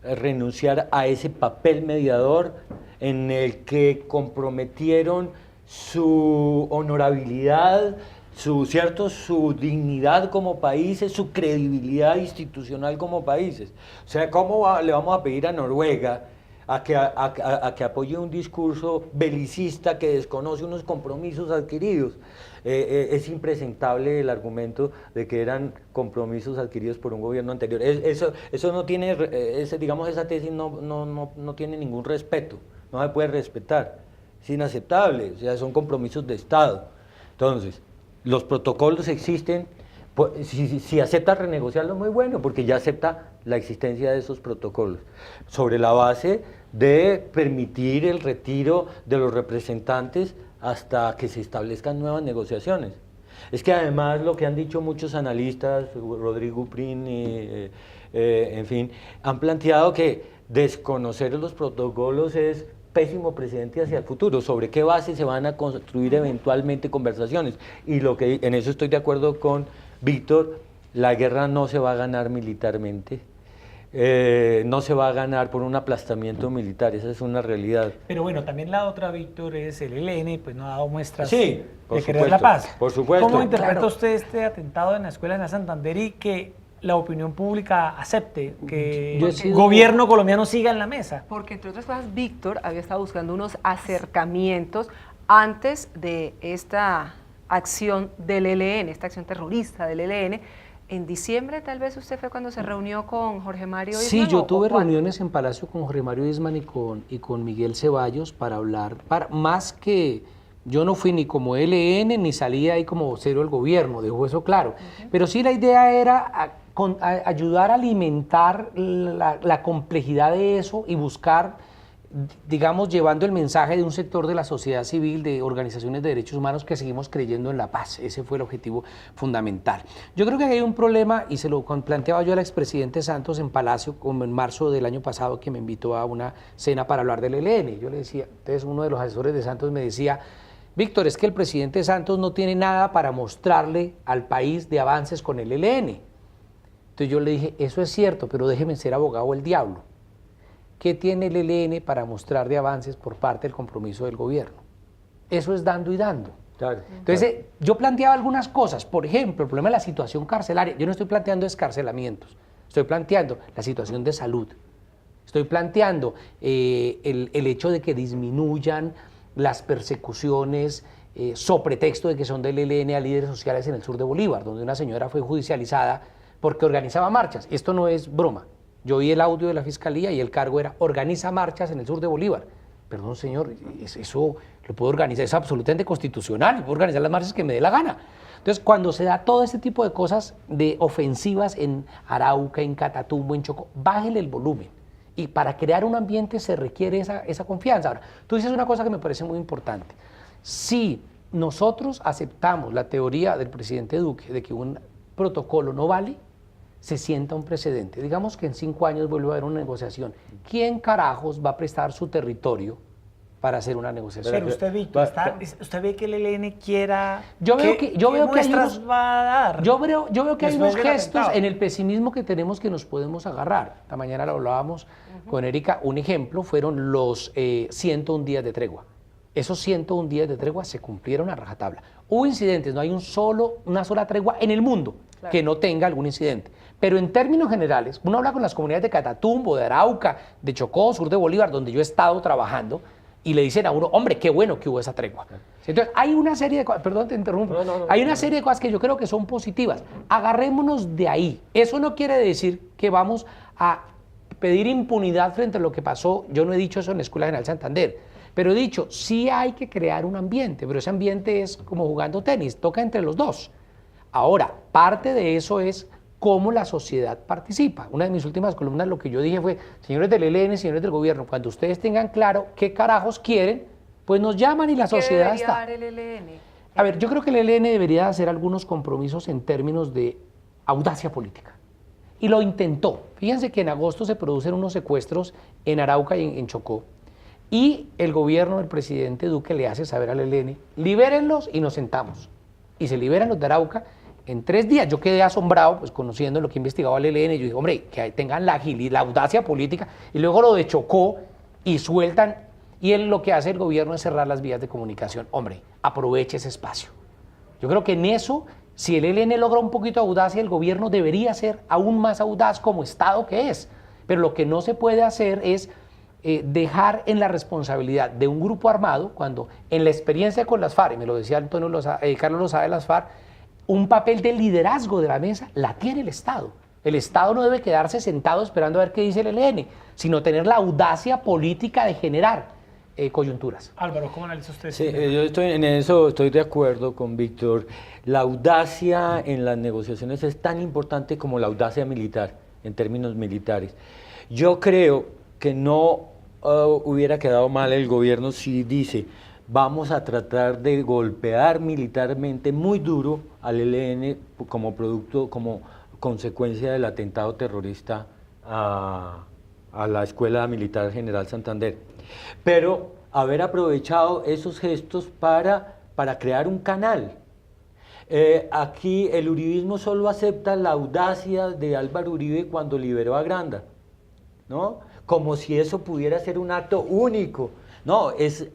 renunciar a ese papel mediador en el que comprometieron su honorabilidad, su dignidad como países, su credibilidad institucional como países. O sea, ¿cómo le vamos a pedir a Noruega a que apoye un discurso belicista que desconoce unos compromisos adquiridos? Es impresentable el argumento de que eran compromisos adquiridos por un gobierno anterior. Eso no tiene, digamos, esa tesis no tiene ningún respeto, no se puede respetar, es inaceptable, o sea, son compromisos de Estado. Entonces, los protocolos existen, pues, si acepta renegociarlo, muy bueno, porque ya acepta la existencia de esos protocolos, sobre la base de permitir el retiro de los representantes hasta que se establezcan nuevas negociaciones. Es que además lo que han dicho muchos analistas, Rodrigo Prin, en fin, han planteado que desconocer los protocolos es pésimo precedente hacia el futuro. ¿Sobre qué base se van a construir eventualmente conversaciones? Y en eso estoy de acuerdo con Víctor, la guerra no se va a ganar militarmente. No se va a ganar por un aplastamiento militar, esa es una realidad. Pero bueno, también la otra, Víctor, es el ELN, pues no ha dado muestras sí, de querer la paz. Por supuesto. ¿Cómo interpreta usted este atentado en la Escuela de Santander y que la opinión pública acepte que el gobierno colombiano siga en la mesa? Porque, entre otras cosas, Víctor había estado buscando unos acercamientos antes de esta acción del ELN, esta acción terrorista del ELN. En diciembre, tal vez usted fue cuando se reunió con Jorge Mario Isman. Sí, yo tuve reuniones en Palacio con Jorge Mario Isman y con Miguel Ceballos para hablar, más que yo no fui ni como ELN ni salí ahí como vocero del gobierno, dejó eso claro. Pero sí la idea era ayudar a alimentar la complejidad de eso y buscar, digamos, llevando el mensaje de un sector de la sociedad civil, de organizaciones de derechos humanos que seguimos creyendo en la paz. Ese fue el objetivo fundamental. Yo creo que hay un problema, y se lo planteaba yo al expresidente Santos en Palacio, como en marzo del año pasado, que me invitó a una cena para hablar del ELN. Yo le decía, entonces uno de los asesores de Santos me decía, Víctor, es que el presidente Santos no tiene nada para mostrarle al país de avances con el ELN. Entonces yo le dije, eso es cierto, pero déjeme ser abogado del diablo. ¿Qué tiene el ELN para mostrar de avances por parte del compromiso del gobierno? Eso es dando y dando. Claro, Entonces, yo planteaba algunas cosas. Por ejemplo, el problema de la situación carcelaria. Yo no estoy planteando escarcelamientos, estoy planteando la situación de salud. Estoy planteando el hecho de que disminuyan las persecuciones so pretexto de que son del ELN a líderes sociales en el sur de Bolívar, donde una señora fue judicializada porque organizaba marchas. Esto no es broma. Yo oí el audio de la fiscalía y el cargo era organiza marchas en el sur de Bolívar. Perdón, señor, eso lo puedo organizar, es absolutamente constitucional, yo puedo organizar las marchas que me dé la gana. Entonces, cuando se da todo este tipo de cosas, de ofensivas en Arauca, en Catatumbo, en Chocó, bájele el volumen. Y para crear un ambiente se requiere esa confianza. Ahora, tú dices una cosa que me parece muy importante. Si nosotros aceptamos la teoría del presidente Duque de que un protocolo no vale, se sienta un precedente. Digamos que en 5 años vuelve a haber una negociación. ¿Quién carajos va a prestar su territorio para hacer una negociación? Pero usted, Víctor, ¿usted ve que el ELN quiera... Yo veo que muestras va a dar? Yo veo que hay unos gestos en el pesimismo que tenemos que nos podemos agarrar. Esta mañana lo hablábamos con Erika. Un ejemplo fueron los 101 días de tregua. Esos 101 días de tregua se cumplieron a rajatabla. Hubo incidentes, no hay una sola tregua en el mundo que no tenga algún incidente. Pero en términos generales, uno habla con las comunidades de Catatumbo, de Arauca, de Chocó, sur de Bolívar, donde yo he estado trabajando, y le dicen a uno, hombre, qué bueno que hubo esa tregua. Entonces, hay una serie de cosas, perdón, te interrumpo, hay una serie de cosas que yo creo que son positivas. Agarrémonos de ahí. Eso no quiere decir que vamos a pedir impunidad frente a lo que pasó. Yo no he dicho eso en la Escuela General Santander, pero he dicho, sí hay que crear un ambiente, pero ese ambiente es como jugando tenis, toca entre los dos. Ahora, parte de eso es cómo la sociedad participa. Una de mis últimas columnas lo que yo dije fue, señores del ELN, señores del gobierno, cuando ustedes tengan claro qué carajos quieren, pues nos llaman y la sociedad está. ¿Qué debería dar el ELN? A ver, yo creo que el ELN debería hacer algunos compromisos en términos de audacia política. Y lo intentó. Fíjense que en agosto se producen unos secuestros en Arauca y en Chocó. Y el gobierno del presidente Duque le hace saber al ELN, libérenlos y nos sentamos. Y se liberan los de Arauca en 3 días. Yo quedé asombrado, pues conociendo lo que investigaba el ELN. Yo dije, hombre, que tengan la agilidad, la audacia política. Y luego lo de Chocó y sueltan. Y él, lo que hace el gobierno es cerrar las vías de comunicación. Hombre, aproveche ese espacio. Yo creo que en eso, si el ELN logra un poquito de audacia, el gobierno debería ser aún más audaz como Estado que es. Pero lo que no se puede hacer es dejar en la responsabilidad de un grupo armado, cuando en la experiencia con las FARC, y me lo decía Carlos Lozada de las FARC, un papel de liderazgo de la mesa la tiene el Estado. El Estado no debe quedarse sentado esperando a ver qué dice el ELN, sino tener la audacia política de generar coyunturas. Álvaro, ¿cómo analiza usted? Sí, yo estoy de acuerdo con Víctor. La audacia en las negociaciones es tan importante como la audacia militar, en términos militares. Yo creo que no hubiera quedado mal el gobierno si dice, vamos a tratar de golpear militarmente muy duro al ELN como consecuencia del atentado terrorista a la Escuela Militar General Santander. Pero haber aprovechado esos gestos para crear un canal. Aquí el uribismo solo acepta la audacia de Álvaro Uribe cuando liberó a Granda, ¿no? Como si eso pudiera ser un acto único. No, es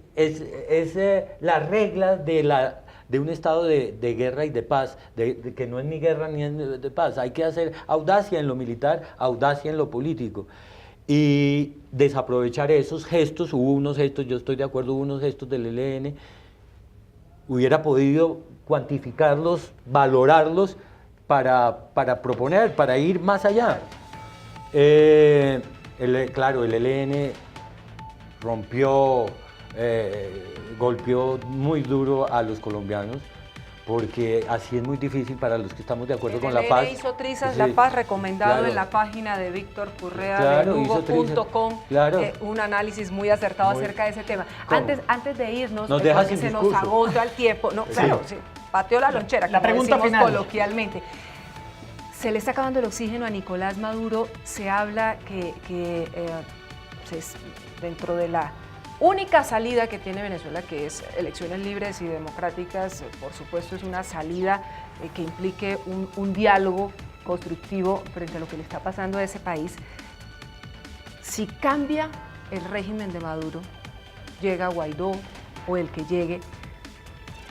la regla de un estado de guerra y de paz, de que no es ni guerra ni es de paz. Hay que hacer audacia en lo militar, audacia en lo político. Y desaprovechar esos gestos, hubo unos gestos, yo estoy de acuerdo, hubo unos gestos del ELN, hubiera podido cuantificarlos, valorarlos para proponer, para ir más allá. Claro, el ELN golpeó muy duro a los colombianos, porque así es muy difícil para los que estamos de acuerdo con la paz. El ELN hizo trizas la paz, recomendado en la página de Víctor Correa de Lugo.com, un análisis muy acertado acerca de ese tema. Antes de irnos, porque se nos agota el tiempo, pateó la lonchera, la como pregunta decimos final coloquialmente. Se le está acabando el oxígeno a Nicolás Maduro. Se habla que dentro de la única salida que tiene Venezuela, que es elecciones libres y democráticas, por supuesto es una salida que implique un diálogo constructivo frente a lo que le está pasando a ese país. Si cambia el régimen de Maduro, llega Guaidó o el que llegue,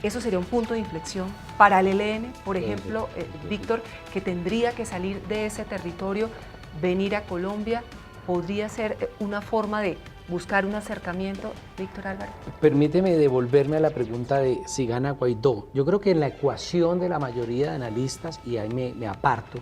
eso sería un punto de inflexión para el ELN, por ejemplo, Víctor, que tendría que salir de ese territorio, venir a Colombia, podría ser una forma de buscar un acercamiento. Víctor Álvaro. Permíteme devolverme a la pregunta de si gana Guaidó. Yo creo que en la ecuación de la mayoría de analistas, y ahí me aparto,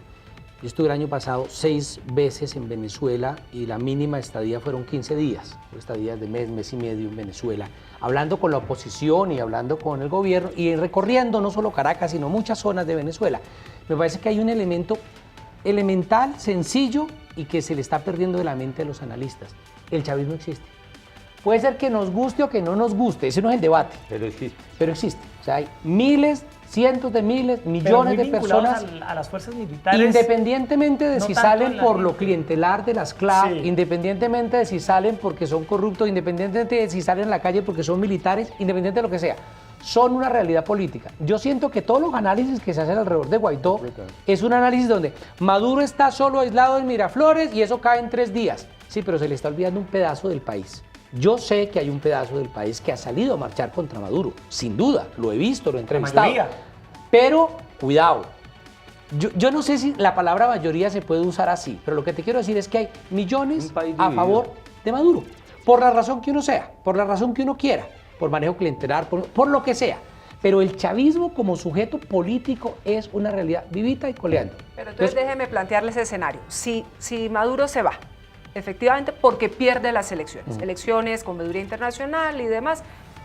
yo estuve el año pasado 6 veces en Venezuela y la mínima estadía fueron 15 días, estadías de mes y medio en Venezuela, hablando con la oposición y hablando con el gobierno y recorriendo no solo Caracas, sino muchas zonas de Venezuela. Me parece que hay un elemento elemental, sencillo y que se le está perdiendo de la mente de los analistas. El chavismo existe. Puede ser que nos guste o que no nos guste, ese no es el debate. Pero existe. Pero existe. O sea, hay miles, cientos de miles, millones de personas a las fuerzas militares. Independientemente de no si tanto salen por lo clientelar de las CLAP, Sí. independientemente de si salen porque son corruptos, independientemente de si salen a la calle porque son militares, independientemente de lo que sea, son una realidad política. Yo siento que todos los análisis que se hacen alrededor de Guaidó es un análisis donde Maduro está solo aislado en Miraflores y eso cae en 3 días. Sí, pero se le está olvidando un pedazo del país. Yo sé que hay un pedazo del país que ha salido a marchar contra Maduro, sin duda, lo he visto, lo he entrevistado. Pero, cuidado, yo no sé si la palabra mayoría se puede usar así, pero lo que te quiero decir es que hay millones a favor de Maduro, por la razón que uno sea, por la razón que uno quiera, por manejo clientelar, por lo que sea. Pero el chavismo como sujeto político es una realidad vivita y coleando. Pero entonces déjeme plantearle ese escenario. Si Maduro se va, efectivamente porque pierde las elecciones, elecciones con veeduría internacional y demás,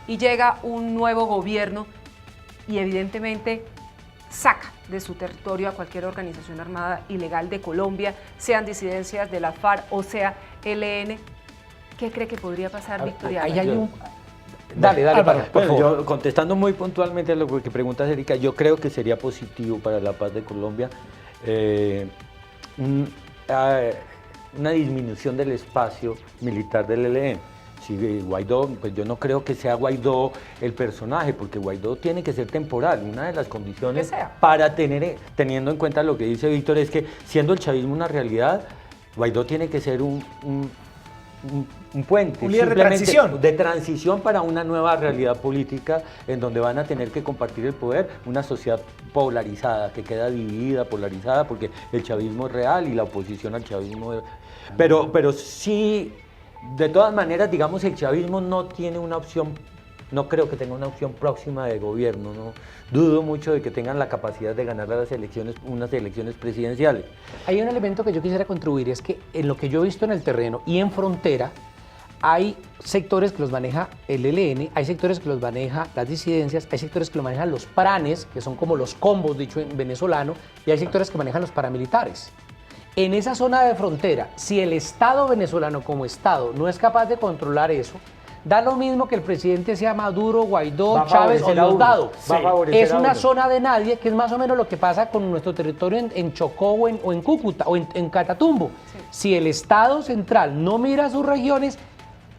y llega un nuevo gobierno y evidentemente saca de su territorio a cualquier organización armada ilegal de Colombia, sean disidencias de la FARC o sea ELN. ¿Qué cree que podría pasar, Victoria? Ahí hay un... Dale, Álvaro, por favor. Yo, contestando muy puntualmente a lo que preguntas, Erika, yo creo que sería positivo para la paz de Colombia una disminución del espacio militar del ELN. Si Guaidó, pues yo no creo que sea Guaidó el personaje, porque Guaidó tiene que ser temporal. Una de las condiciones para teniendo en cuenta lo que dice Víctor, es que siendo el chavismo una realidad, Guaidó tiene que ser un puente, un líder de transición para una nueva realidad política en donde van a tener que compartir el poder, una sociedad polarizada, que queda dividida, polarizada, porque el chavismo es real y la oposición al chavismo es... Pero sí, de todas maneras, digamos, el chavismo no tiene una opción, no creo que tenga una opción próxima de gobierno, ¿no? Dudo mucho de que tengan la capacidad de ganar las elecciones, unas elecciones presidenciales. Hay un elemento que yo quisiera contribuir, es que en lo que yo he visto en el terreno y en frontera, hay sectores que los maneja el ELN, hay sectores que los maneja las disidencias, hay sectores que los manejan los pranes, que son como los combos, dicho en venezolano, y hay sectores que manejan los paramilitares. En esa zona de frontera, si el Estado venezolano como Estado no es capaz de controlar eso, da lo mismo que el presidente sea Maduro, Guaidó, Chávez o Diosdado. Es una zona de nadie, que es más o menos lo que pasa con nuestro territorio en Chocó o en Cúcuta o en Catatumbo. Sí. Si el Estado central no mira sus regiones,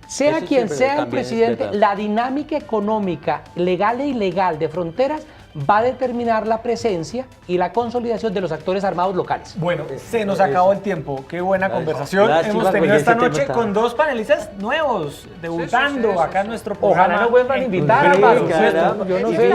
sea eso quien sea el presidente, la dinámica económica, legal e ilegal de fronteras va a determinar la presencia y la consolidación de los actores armados locales. Bueno, se nos acabó el tiempo. Qué buena conversación hemos tenido esta noche con dos panelistas nuevos, debutando acá en nuestro programa. Ojalá nos vuelvan a invitar, Álvaro. Yo no sé.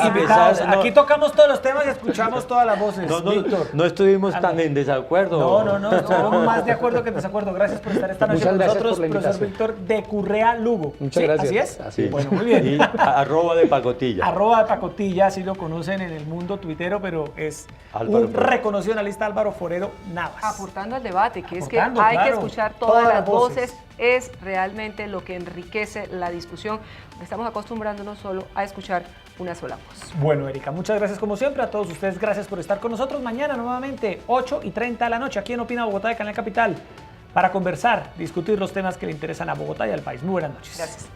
Invitados. Aquí tocamos todos los temas y escuchamos todas las voces. Víctor. No estuvimos tan en desacuerdo. No, estuvimos más de acuerdo que en desacuerdo. Gracias por estar esta noche con nosotros, profesor Víctor de Currea Lugo. Muchas gracias. ¿Así es? Así es. Bueno, muy bien. Y @de Pacotilla. Así lo conocen en el mundo tuitero, pero es Álvaro un reconocido analista, Álvaro Forero Navas. Aportando al debate, que es que hay que escuchar todas las voces, es realmente lo que enriquece la discusión. Estamos acostumbrándonos solo a escuchar una sola voz. Bueno, Erika, muchas gracias como siempre. A todos ustedes, gracias por estar con nosotros. Mañana nuevamente, 8:30 de la noche, aquí en Opina Bogotá de Canal Capital, para conversar, discutir los temas que le interesan a Bogotá y al país. Muy buenas noches. Gracias.